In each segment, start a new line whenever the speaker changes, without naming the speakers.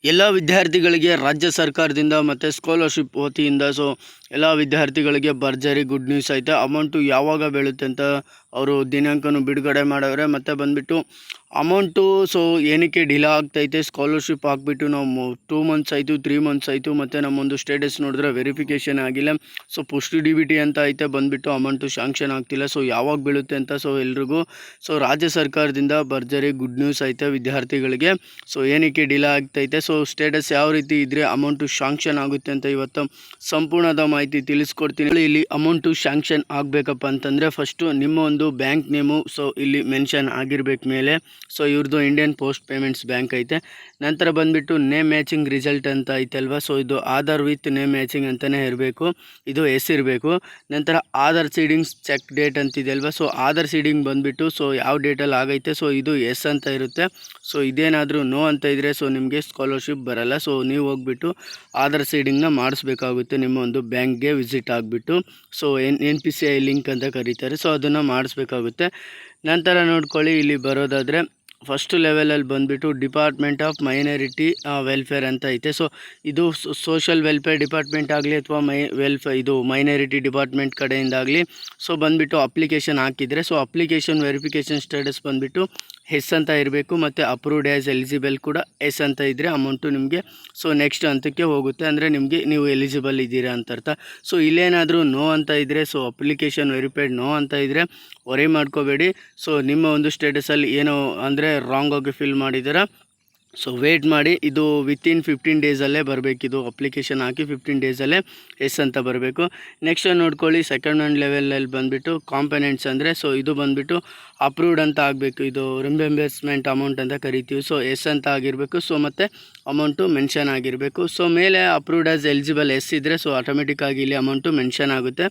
ಎಲ್ಲ ವಿದ್ಯಾರ್ಥಿಗಳಿಗೆ ರಾಜ್ಯ ಸರ್ಕಾರದಿಂದ ಮತ್ತು ಸ್ಕಾಲರ್ಶಿಪ್ ವತಿಯಿಂದ ಎಲ್ಲ ವಿದ್ಯಾರ್ಥಿಗಳಿಗೆ ಭರ್ಜರಿ ಗುಡ್ ನ್ಯೂಸ್ ಐತೆ. ಅಮೌಂಟು ಯಾವಾಗ ಬೀಳುತ್ತೆ ಅಂತ ಅವರು ದಿನಾಂಕನೂ ಬಿಡುಗಡೆ ಮಾಡವ್ರೆ. ಮತ್ತು ಬಂದುಬಿಟ್ಟು ಅಮೌಂಟು ಏನಕ್ಕೆ ಡಿಲೇ ಆಗ್ತೈತೆ, ಸ್ಕಾಲರ್ಶಿಪ್ ಹಾಕ್ಬಿಟ್ಟು ನಾವು 2 ಮಂತ್ಸ್ ಆಯಿತು, 3 ಮಂತ್ಸ್ ಆಯಿತು, ಮತ್ತು ನಮ್ಮೊಂದು ಸ್ಟೇಟಸ್ ನೋಡಿದ್ರೆ ವೆರಿಫಿಕೇಷನ್ ಆಗಿಲ್ಲ. ಪೋಸ್ಟ್ ಡಿ ಬಿ ಟಿ ಅಂತ ಐತೆ, ಬಂದುಬಿಟ್ಟು ಅಮೌಂಟು ಶಾಂಕ್ಷನ್ ಆಗ್ತಿಲ್ಲ. ಯಾವಾಗ ಬೀಳುತ್ತೆ ಅಂತ ಎಲ್ರಿಗೂ ರಾಜ್ಯ ಸರ್ಕಾರದಿಂದ ಭರ್ಜರಿ ಗುಡ್ ನ್ಯೂಸ್ ಐತೆ ವಿದ್ಯಾರ್ಥಿಗಳಿಗೆ. ಏನಕ್ಕೆ ಡಿಲೇ ಆಗ್ತೈತೆ, ಸ್ಟೇಟಸ್ ಯಾವ ರೀತಿ ಇದ್ದರೆ ಅಮೌಂಟು ಶಾಂಕ್ಷನ್ ಆಗುತ್ತೆ ಅಂತ ಇವತ್ತು ಸಂಪೂರ್ಣದ ಮಾಹಿತಿ ತಿಳಿಸ್ಕೊಡ್ತೀನಿ. ಇಲ್ಲಿ ಅಮೌಂಟು ಶಾಂಕ್ಷನ್ ಆಗಬೇಕಪ್ಪ ಅಂತಂದರೆ ಫಸ್ಟು ನಿಮ್ಮ ಒಂದು ಬ್ಯಾಂಕ್ ನೇಮು ಇಲ್ಲಿ ಮೆನ್ಷನ್ ಆಗಿರ್ಬೇಕು ಮೇಲೆ. ಇವ್ರದ್ದು ಇಂಡಿಯನ್ ಪೋಸ್ಟ್ ಪೇಮೆಂಟ್ಸ್ ಬ್ಯಾಂಕ್ ಐತೆ. ನಂತರ ಬಂದುಬಿಟ್ಟು ನೇಮ್ ಮ್ಯಾಚಿಂಗ್ ರಿಸಲ್ಟ್ ಅಂತ ಐತಲ್ವ, ಇದು ಆಧಾರ್ ವಿತ್ ನೇಮ್ ಮ್ಯಾಚಿಂಗ್ ಅಂತಲೇ ಇರಬೇಕು, ಇದು ಇರಬೇಕು. ನಂತರ ಆಧಾರ್ ಸೀಡಿಂಗ್ಸ್ ಚೆಕ್ ಡೇಟ್ ಅಂತಿದೆ ಅಲ್ವಾ, ಆಧಾರ್ ಸೀಡಿಂಗ್ ಬಂದುಬಿಟ್ಟು ಯಾವ ಡೇಟಲ್ಲಿ ಆಗೈತೆ, ಇದು ಎಸ್ ಅಂತ ಇರುತ್ತೆ. ಇದೇನಾದರೂ ನೋ ಅಂತ ಇದ್ದರೆ ನಿಮಗೆ ಸ್ಕಾಲರ್ಶಿಪ್ ಬರಲ್ಲ. ನೀವು ಹೋಗ್ಬಿಟ್ಟು ಆಧಾರ್ ಸೀಡಿಂಗ್ನ ಮಾಡಿಸ್ಬೇಕಾಗುತ್ತೆ ನಿಮ್ಮ ಒಂದು ಬ್ಯಾಂಕ್ಗೆ ವಿಸಿಟ್ ಆಗಿಬಿಟ್ಟು. NPCI ಲಿಂಕ್ ಅಂತ ಕರೀತಾರೆ, ಅದನ್ನು ಮಾಡಿಸ್ಬೇಕಾಗುತ್ತೆ. ನಂತರ ನೋಡ್ಕೊಳ್ಳಿ, ಇಲ್ಲಿ ಬರೋದಾದರೆ ಫಸ್ಟ್ ಲೆವೆಲಲ್ಲಿ ಬಂದುಬಿಟ್ಟು ಡಿಪಾರ್ಟ್ಮೆಂಟ್ ಆಫ್ ಮೈನಾರಿಟಿ ವೆಲ್ಫೇರ್ ಅಂತ ಐತೆ. ಇದು ಸೋಷಲ್ ವೆಲ್ಫೇರ್ ಡಿಪಾರ್ಟ್ಮೆಂಟ್ ಆಗಲಿ ಅಥವಾ ಇದು ಮೈನಾರಿಟಿ ಡಿಪಾರ್ಟ್ಮೆಂಟ್ ಕಡೆಯಿಂದಾಗಲಿ ಬಂದುಬಿಟ್ಟು ಅಪ್ಲಿಕೇಶನ್ ಹಾಕಿದರೆ ಅಪ್ಲಿಕೇಶನ್ ವೆರಿಫಿಕೇಷನ್ ಸ್ಟೇಟಸ್ ಬಂದುಬಿಟ್ಟು ಎಸ್ ಅಂತ ಇರಬೇಕು. ಮತ್ತು ಅಪ್ರೂವ್ಡ್ ಆ್ಯಸ್ ಎಲಿಜಿಬಲ್ ಕೂಡ ಎಸ್ ಅಂತ ಇದ್ದರೆ ಅಮೌಂಟು ನಿಮಗೆ ನೆಕ್ಸ್ಟ್ ಹಂತಕ್ಕೆ ಹೋಗುತ್ತೆ, ಅಂದರೆ ನಿಮಗೆ ನೀವು ಎಲಿಜಿಬಲ್ ಇದ್ದೀರಾ ಅಂತ ಅರ್ಥ. ಇಲ್ಲೇನಾದರೂ ನೋ ಅಂತ ಇದ್ದರೆ ಅಪ್ಲಿಕೇಶನ್ ವೆರಿಫೈಡ್ ನೋ ಅಂತ ಇದ್ದರೆ ವರಿ ಮಾಡ್ಕೋಬೇಡಿ. ನಿಮ್ಮ ಒಂದು ಸ್ಟೇಟಸಲ್ಲಿ ಏನೋ ಅಂದರೆ ರಾಂಗ್ ಆಗಿ ಫಿಲ್ ಮಾಡಿದ್ದೀರಾ, ವೇಟ್ ಮಾಡಿ. ಇದು ವಿತಿನ್ 15 ಡೇಸಲ್ಲೇ ಬರಬೇಕು. ಇದು ಅಪ್ಲಿಕೇಶನ್ ಹಾಕಿ 15 ಡೇಸಲ್ಲೇ ಎಸ್ ಅಂತ ಬರಬೇಕು. ನೆಕ್ಸ್ಟ್ ನೋಡ್ಕೊಳ್ಳಿ, ಸೆಕೆಂಡ್ ಒನ್ ಲೆವೆಲಲ್ಲಿ ಬಂದುಬಿಟ್ಟು ಕಾಂಪೊನೆಂಟ್ಸ್ ಅಂದರೆ ಇದು ಬಂದುಬಿಟ್ಟು ಅಪ್ರೂವ್ಡ್ ಅಂತ ಆಗಬೇಕು. ಇದು ರಿಂಬೆಂಬರ್ಸ್ಮೆಂಟ್ ಅಮೌಂಟ್ ಅಂತ ಕರಿತೀವಿ. ಎಸ್ ಅಂತ ಆಗಿರಬೇಕು. ಮತ್ತು ಅಮೌಂಟು ಮೆನ್ಷನ್ ಆಗಿರಬೇಕು. ಮೇಲೆ ಅಪ್ರೂವ್ಡ್ ಆಸ್ ಎಲಿಜಿಬಲ್ ಎಸ್ ಇದ್ದರೆ ಆಟೋಮೆಟಿಕ್ಕಾಗಿ ಇಲ್ಲಿ ಅಮೌಂಟು ಮೆನ್ಷನ್ ಆಗುತ್ತೆ.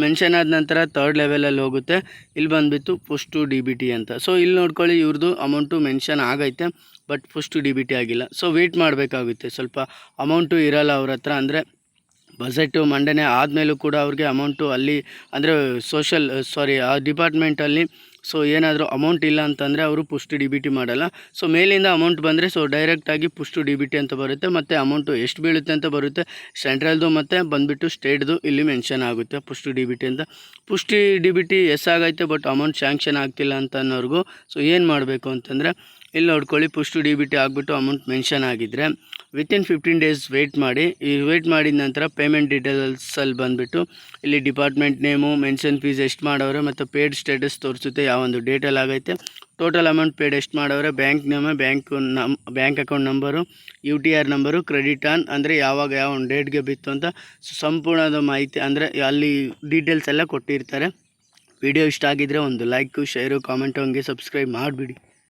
ಮೆನ್ಷನ್ ಆದ ನಂತರ ಥರ್ಡ್ ಲೆವೆಲಲ್ಲಿ ಹೋಗುತ್ತೆ. ಇಲ್ಲಿ ಬಂದುಬಿಟ್ಟು ಪೋಸ್ಟ್ ಡಿ ಬಿ ಟಿ ಅಂತ. ಇಲ್ಲಿ ನೋಡ್ಕೊಳ್ಳಿ, ಇವ್ರದ್ದು ಅಮೌಂಟು ಮೆನ್ಷನ್ ಆಗೈತೆ, but post D B T ಆಗಿಲ್ಲ. ವೆಯ್ಟ್ ಮಾಡಬೇಕಾಗುತ್ತೆ. ಸ್ವಲ್ಪ ಅಮೌಂಟು ಇರಲ್ಲ ಅವ್ರ ಹತ್ರ, ಅಂದರೆ ಬಜೆಟು ಮಂಡನೆ ಆದಮೇಲೂ ಕೂಡ ಅವ್ರಿಗೆ ಅಮೌಂಟು ಅಲ್ಲಿ ಅಂದರೆ ಆ ಡಿಪಾರ್ಟ್ಮೆಂಟಲ್ಲಿ ಏನಾದರೂ ಅಮೌಂಟ್ ಇಲ್ಲ ಅಂತಂದರೆ ಅವರು ಪೋಸ್ಟ್ ಡಿ ಬಿ ಟಿ ಮಾಡಲ್ಲ. ಮೇಲಿಂದ ಅಮೌಂಟ್ ಬಂದರೆ ಡೈರೆಕ್ಟಾಗಿ ಪೋಸ್ಟ್ ಡಿ ಬಿ ಟಿ ಅಂತ ಬರುತ್ತೆ. ಮತ್ತು ಅಮೌಂಟು ಎಷ್ಟು ಬೀಳುತ್ತೆ ಅಂತ ಬರುತ್ತೆ, ಸೆಂಟ್ರಲ್ದು ಮತ್ತು ಬಂದುಬಿಟ್ಟು ಸ್ಟೇಟ್ದು ಇಲ್ಲಿ ಮೆನ್ಷನ್ ಆಗುತ್ತೆ ಪೋಸ್ಟ್ ಡಿ ಬಿ ಟಿ ಅಂತ. ಪೋಸ್ಟ್ ಡಿ ಬಿ ಟಿ ಎಸ್ ಆಗೈತೆ, ಬಟ್ ಅಮೌಂಟ್ ಶಾಂಕ್ಷನ್ ಆಗ್ತಿಲ್ಲ ಅಂತ ಅನ್ನೋರ್ಗೂ ಏನು ಮಾಡಬೇಕು ಅಂತಂದರೆ ಇಲ್ಲಿ ನೋಡ್ಕೊಳ್ಳಿ, ಪೋಸ್ಟ್ ಡಿ ಬಿ ಟಿ ಆಗಿಬಿಟ್ಟು ಅಮೌಂಟ್ ಮೆನ್ಷನ್ ಆಗಿದ್ದರೆ ವಿತಿನ್ 15 ಡೇಸ್ ವೆಯ್ಟ್ ಮಾಡಿ. ವೆಯ್ಟ್ ಮಾಡಿದ ನಂತರ ಪೇಮೆಂಟ್ ಡೀಟೇಲ್ಸಲ್ಲಿ ಬಂದುಬಿಟ್ಟು ಇಲ್ಲಿ ಡಿಪಾರ್ಟ್ಮೆಂಟ್ ನೇಮು, ಮೆನ್ಷನ್ ಫೀಸ್ ಎಷ್ಟು ಮಾಡವ್ರೆ, ಮತ್ತು ಪೇಡ್ ಸ್ಟೇಟಸ್ ತೋರಿಸುತ್ತೆ ಯಾವ ಒಂದು ಡೇಟಲ್ಲಿ ಆಗೈತೆ, ಟೋಟಲ್ ಅಮೌಂಟ್ ಪೇಡ್ ಎಷ್ಟು ಮಾಡವ್ರೆ, bank name, bank account number, UTR number, credit on ಅಂದರೆ ಯಾವಾಗ ಯಾವ ಒಂದು ಡೇಟ್ಗೆ ಬಿತ್ತು ಅಂತ ಸಂಪೂರ್ಣದ ಮಾಹಿತಿ, ಅಂದರೆ ಅಲ್ಲಿ ಡೀಟೇಲ್ಸ್ ಎಲ್ಲ ಕೊಟ್ಟಿರ್ತಾರೆ. ವಿಡಿಯೋ ಇಷ್ಟ ಆಗಿದ್ದರೆ ಒಂದು ಲೈಕು, ಶೇರು, ಕಾಮೆಂಟು, ಹಂಗೆ ಸಬ್ಸ್ಕ್ರೈಬ್ ಮಾಡಿಬಿಡಿ.